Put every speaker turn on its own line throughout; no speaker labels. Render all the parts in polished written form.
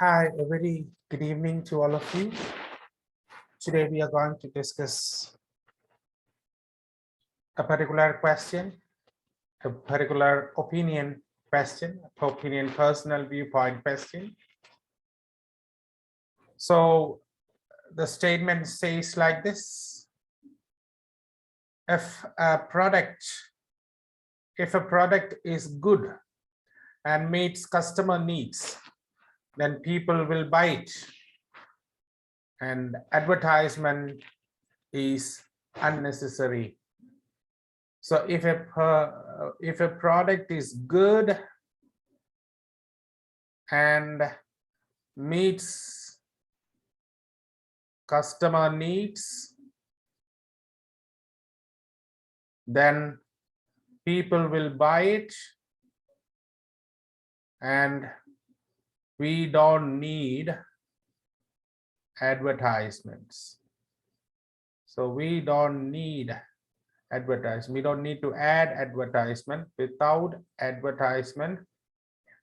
Hi, a very good evening to all of you. Today we are going to discuss a particular question, a particular opinion question, personal viewpoint question. So the statement says like this: if a product is good and meets customer needs, then people will buy it, and advertisement is unnecessary. So if a product is good and meets customer needs, then people will buy it, and we don't need advertisements. So we don't need advertisement. We don't need to add advertisement. Without advertisement,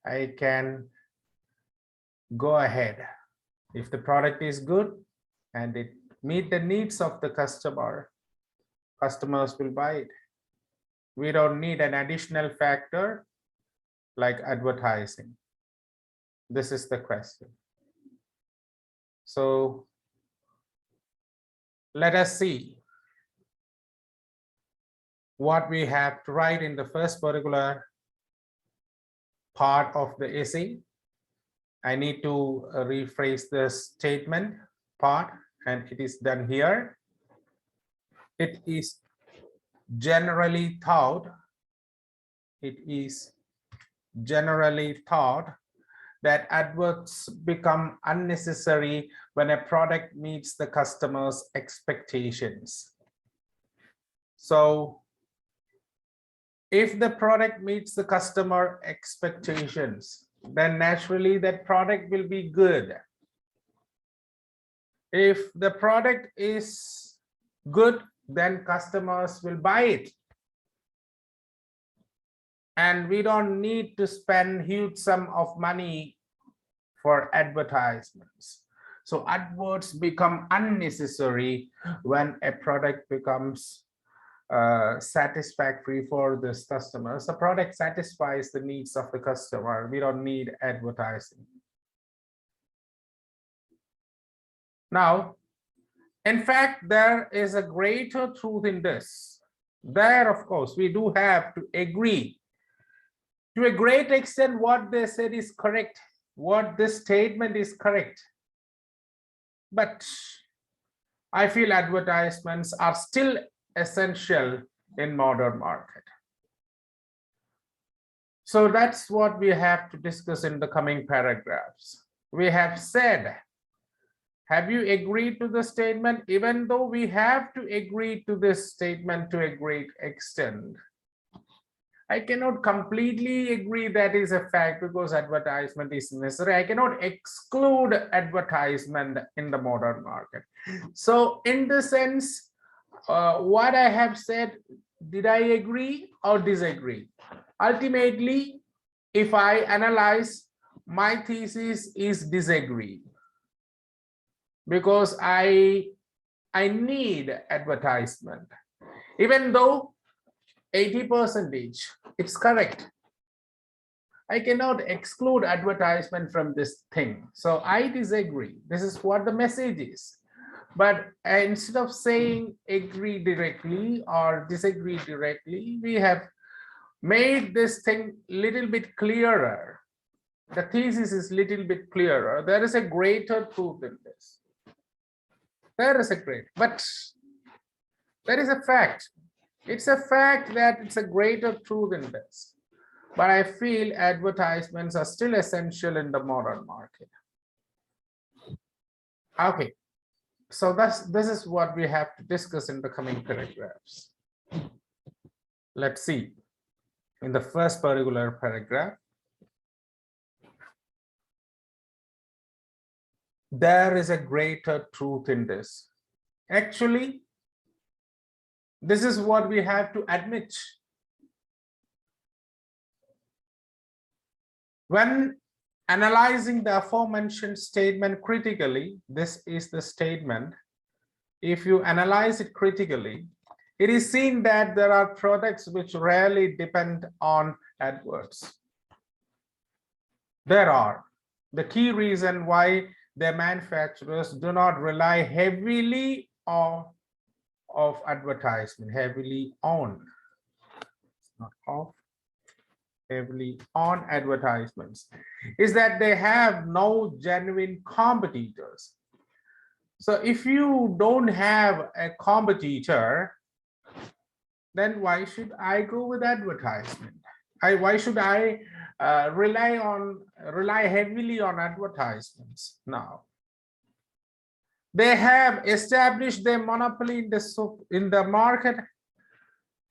I can go ahead. If the product is good and it meet the needs of the customer, customers will buy it. We don't need an additional factor like advertising. This is the question. So let us see what we have to write in the first particular part of the essay. I need to rephrase the statement part, and it is done here. It is generally thought that adverts become unnecessary when a product meets the customer's expectations. So if the product meets the customer expectations, then naturally that product will be good. If the product is good, then customers will buy it. And we don't need to spend huge sum of money for advertisements. So adverts become unnecessary when a product becomes satisfactory for this customer. So product satisfies the needs of the customer. We don't need advertising. Now, in fact, there is a greater truth in this. There, of course, we do have to agree. To a great extent, what they said is correct. What this statement is correct. But I feel advertisements are still essential in modern market. So that's what we have to discuss in the coming paragraphs. We have said, have you agreed to the statement? Even though we have to agree to this statement to a great extent, I cannot completely agree that is a fact because advertisement is necessary. I cannot exclude advertisement in the modern market. So in the sense, what I have said, did I agree or disagree? Ultimately, if I analyze, my thesis is disagree, because I need advertisement. Even though 80%, it's correct. I cannot exclude advertisement from this thing. So I disagree. This is what the message is. But instead of saying agree directly or disagree directly, we have made this thing a little bit clearer. The thesis is a little bit clearer. There is a greater truth in this. There is a great, but there is a fact. It's a fact that it's a greater truth in this. But I feel advertisements are still essential in the modern market. Okay. So this is what we have to discuss in the coming paragraphs. Let's see. In the first particular paragraph, there is a greater truth in this. Actually, this is what we have to admit. When Analyzing the aforementioned statement critically, this is the statement. If you analyze it critically, it is seen that there are products which rarely depend on AdWords. There are. The key reason why the manufacturers do not rely heavily on advertisement, heavily on, not off, heavily on advertisements, is that they have no genuine competitors. So if you don't have a competitor, then why should I go with advertisement? Why should I rely heavily on advertisements now? They have established their monopoly in the market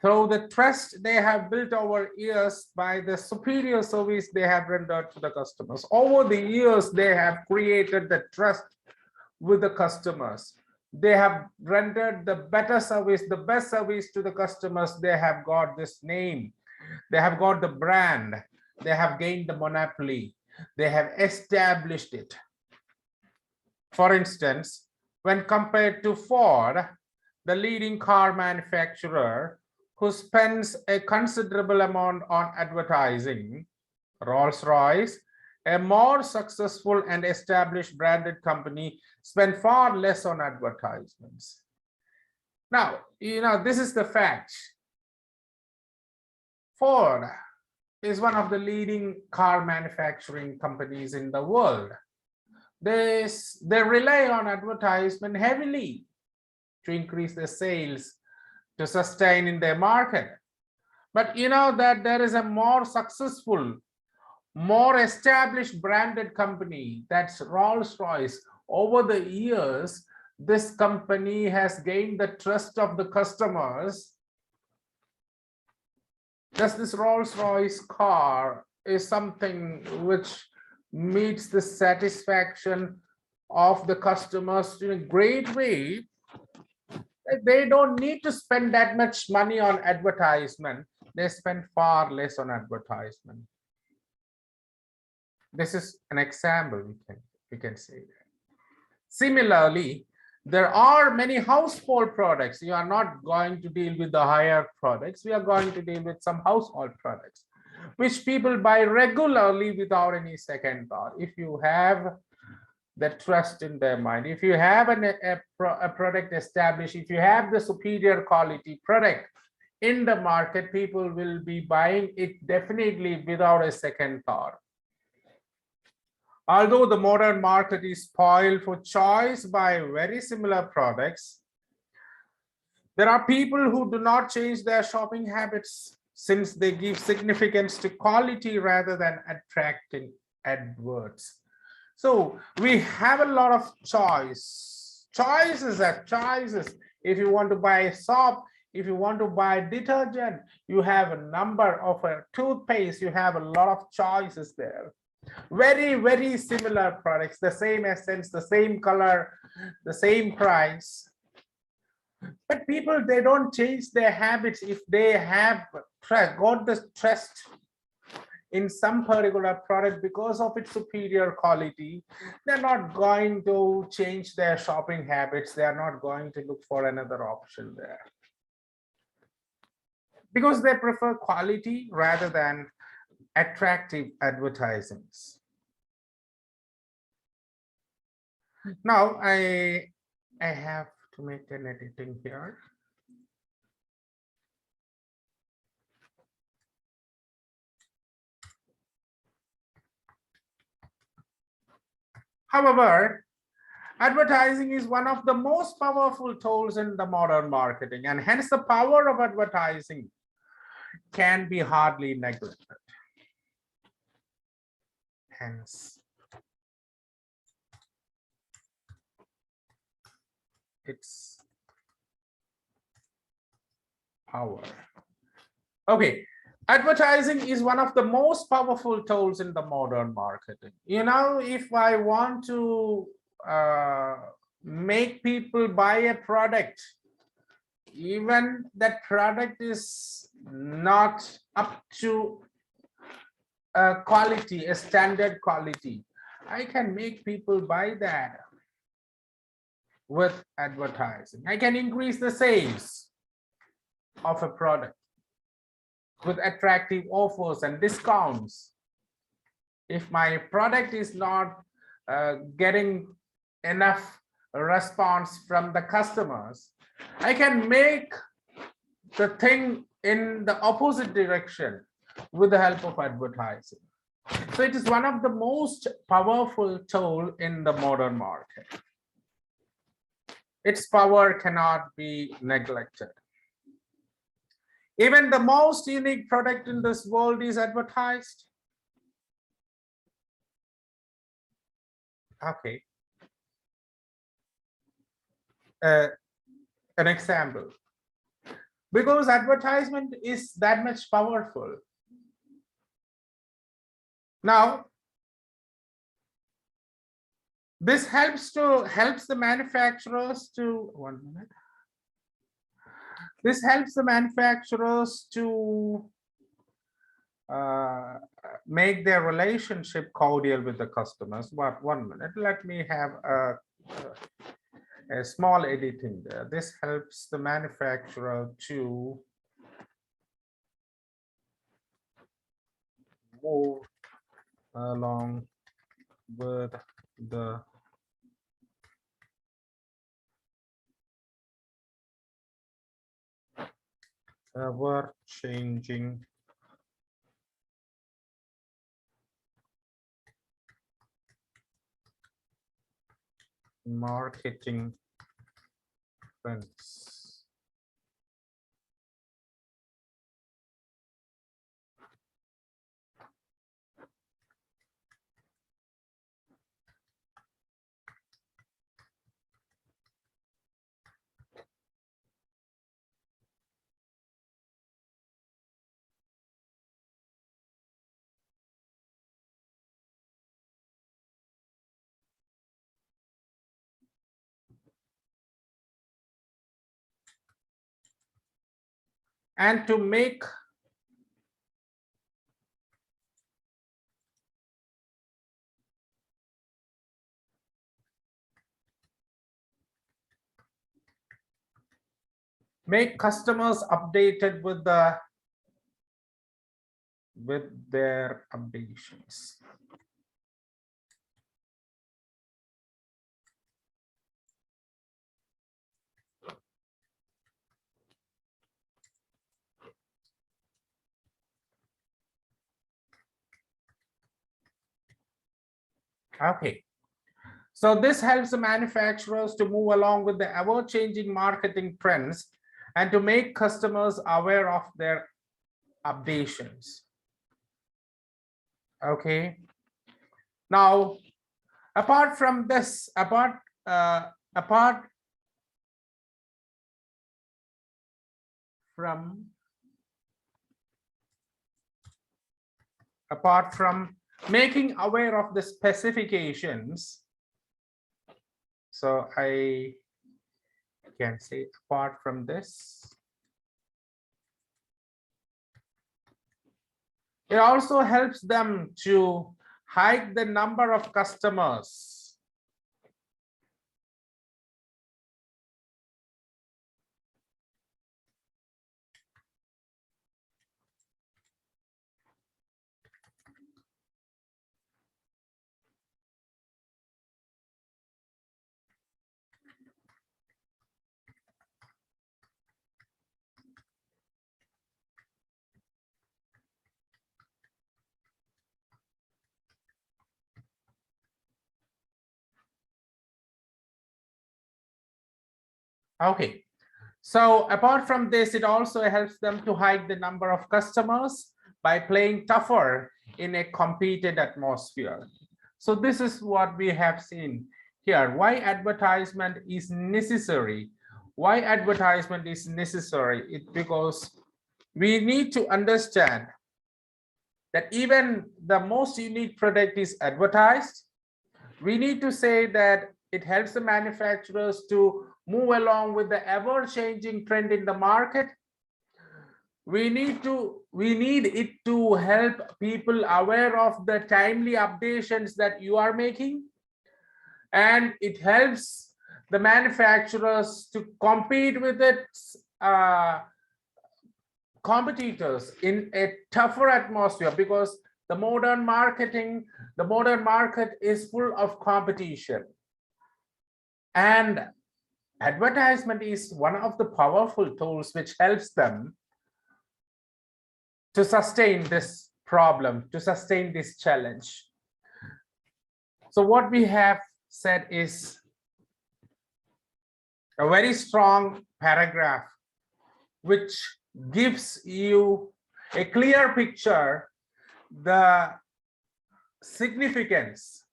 through the trust they have built over years by the superior service they have rendered to the customers. Over the years, they have created the trust with the customers. They have rendered the better service, the best service to the customers. They have got this name. They have got the brand. They have gained the monopoly. They have established it. For instance, when compared to Ford, the leading car manufacturer who spends a considerable amount on advertising, Rolls-Royce, a more successful and established branded company, spend far less on advertisements. Now, this is the fact. Ford is one of the leading car manufacturing companies in the world. They rely on advertisement heavily to increase their sales, to sustain in their market. But that there is a more successful, more established branded company, that's Rolls-Royce. Over the years, this company has gained the trust of the customers. Thus, this Rolls-Royce car is something which meets the satisfaction of the customers in a great way. They don't need to spend that much money on advertisement. They spend far less on advertisement. This is an example we can say that. Similarly, there are many household products. You are not going to deal with the higher products. We are going to deal with some household products, which people buy regularly without any second thought. If you have the trust in their mind, if you have a product established, if you have the superior quality product in the market, people will be buying it definitely without a second thought. Although the modern market is spoiled for choice by very similar products, there are people who do not change their shopping habits since they give significance to quality rather than attracting AdWords. So we have a lot of choices. If you want to buy a soap, if you want to buy detergent, you have a number of toothpaste, you have a lot of choices there. Very, very similar products, the same essence, the same color, the same price. But people, they don't change their habits if they have got the trust in some particular product because of its superior quality. They're not going to change their shopping habits. They are not going to look for another option there, because they prefer quality rather than attractive advertisings. Now I have to make an editing here. However, advertising is one of the most powerful tools in the modern marketing, and hence the power of advertising can be hardly neglected. Hence, its power. Okay, advertising is one of the most powerful tools in the modern marketing. If I want to make people buy a product, even that product is not up to a quality, a standard quality, I can make people buy that with advertising. I can increase the sales of a product with attractive offers and discounts. If my product is not getting enough response from the customers, I can make the thing in the opposite direction with the help of advertising. So it is one of the most powerful tool in the modern market. Its power cannot be neglected. Even the most unique product in this world is advertised. Okay. An example. Because advertisement is that much powerful. Now, this helps the manufacturers to 1 minute. This helps the manufacturers to make their relationship cordial with the customers. But 1 minute, let me have a small editing there. This helps the manufacturer to move along with the ever-changing marketing trends. And to make customers updated with their updations. Okay. So this helps the manufacturers to move along with the ever-changing marketing trends and to make customers aware of their updations. Okay. Now, apart from this, apart from making aware of the specifications, so I can say apart from this, it also helps them to hike the number of customers. Okay, so apart from this, it also helps them to hike the number of customers by playing tougher in a competed atmosphere. So this is what we have seen here. Why advertisement is necessary? Why advertisement is necessary? It's because we need to understand that even the most unique product is advertised. We need to say that it helps the manufacturers to move along with the ever-changing trend in the market. we need it to help people aware of the timely updations that you are making, and it helps the manufacturers to compete with its competitors in a tougher atmosphere, because the modern market is full of competition, and advertisement is one of the powerful tools which helps them to sustain this problem, to sustain this challenge. So what we have said is a very strong paragraph which gives you a clear picture, the significance,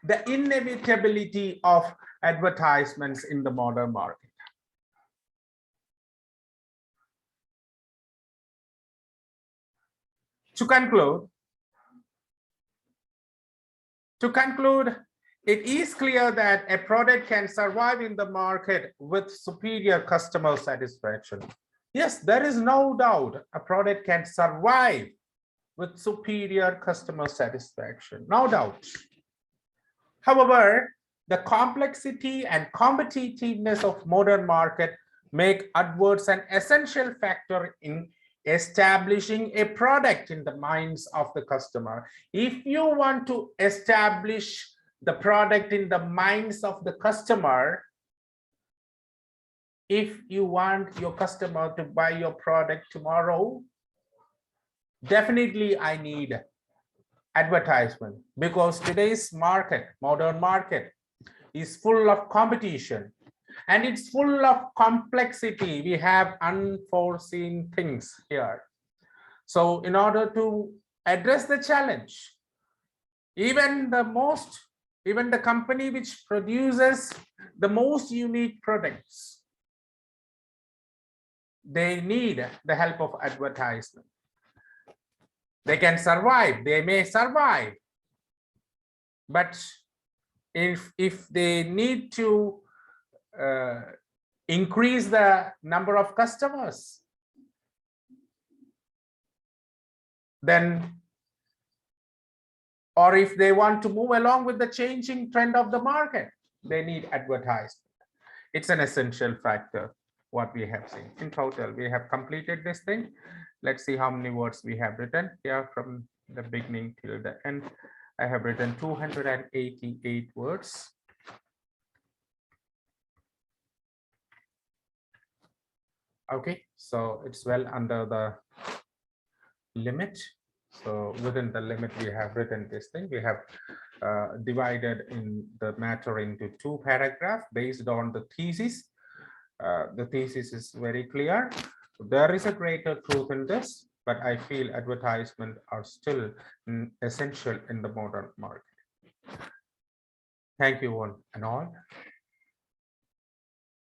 the inevitability of advertisements in the modern market. To conclude, it is clear that a product can survive in the market with superior customer satisfaction. Yes, there is no doubt a product can survive with superior customer satisfaction, no doubt. However, the complexity and competitiveness of modern market make adverts an essential factor in establishing a product in the minds of the customer. If you want to establish the product in the minds of the customer, if you want your customer to buy your product tomorrow, definitely I need advertisement, because today's market, modern market, is full of competition and it's full of complexity. We have unforeseen things here. So in order to address the challenge, even the company which produces the most unique products, they need the help of advertisement. They can survive, they may survive, but if they need to increase the number of customers, then, or if they want to move along with the changing trend of the market, they need advertisement. It's an essential factor, what we have seen. In total, we have completed this thing. Let's see how many words we have written here from the beginning till the end. I have written 288 words. Okay, so it's well under the limit. So within the limit, we have written this thing. We have divided in the matter into 2 paragraphs based on the thesis. The thesis is very clear. There is a greater truth in this, but I feel advertisements are still essential in the modern market. Thank you one and all.